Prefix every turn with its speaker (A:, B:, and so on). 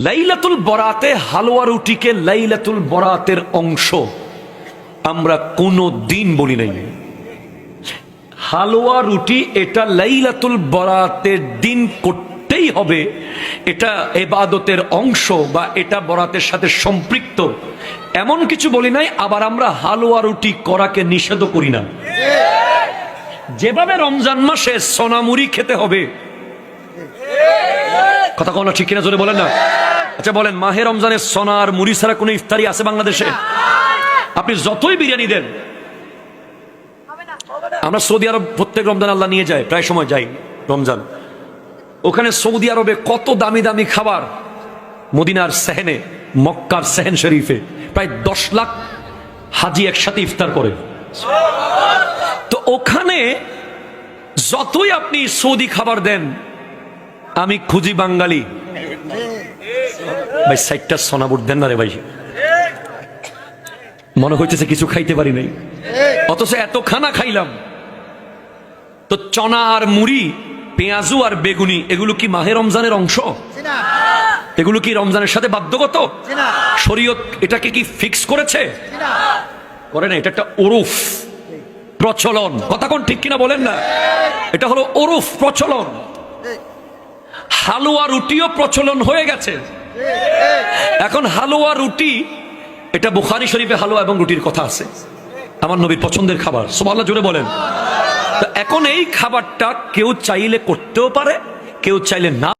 A: লাইলাতুল বরাতে হালুয়া রুটিকে লাইলাতুল বরাতের অংশ আমরা কোনো দিন বলি নাই। হালুয়া রুটি এটা লাইলাতুল বরাতের দিন করতেই হবে, এটা ইবাদতের অংশ বা এটা বরাতের সাথে সম্পৃক্ত, এমন কিছু বলি নাই। আবার আমরা হালুয়া রুটি করাকে নিষেধ করি না। যেভাবে রমজান মাসে সোনামুড়ি খেতে হবে, কথা কোন ঠিক কিনা জোরে বলেন না। আচ্ছা বলেন, মাহে রমজানে সোনা আর মুড়ি ছাড়া কোনো ইফতারি আছে বাংলাদেশে? আপনি যতই বিরিয়ানি দেন, আমরা সৌদি আরব প্রত্যেক রমজান আল্লাহ নিয়ে যায়, প্রায় সময় যাই রমজান, ওখানে সৌদি আরবে কত দামি দামি খাবার, মদিনার সেহেনে, মক্কার সেহেন শরীফে প্রায় 10 লাখ হাজি একসাথে ইফতার করে। তো ওখানে যতই আপনি সৌদি খাবার দেন, আমি খুঁজি বাঙালি, ভাই 60টা সোনাবুট দেন না রে ভাই, মনে হইতেছে কিছু খাইতে পারি নাই, অথচ এত খানা খাইলাম। তো চনা আর মুড়ি, পেঁয়াজু আর বেগুনি, এগুলো কি মাহে রমজানের অংশ? এগুলো কি রমজানের সাথে বাধ্যগত? শরীয়ত এটাকে কি ফিক্স করেছে? করে না, এটা একটা ওরফ, প্রচলন। কথা কোন ঠিক কিনা বলেন না। এটা হলো ওরফ, প্রচলন। হালুয়া রুটিও প্রচলন হয়ে গেছে এখন। হালুয়া রুটি, এটা বুখারী শরীফে হালুয়া এবং রুটির কথা আছে, আমার নবীর পছন্দের খাবার, সুবহানাল্লাহ জোরে বলেন। এখন এই খাবারটা কেউ চাইলে করতেও পারে, কেউ চাইলে না।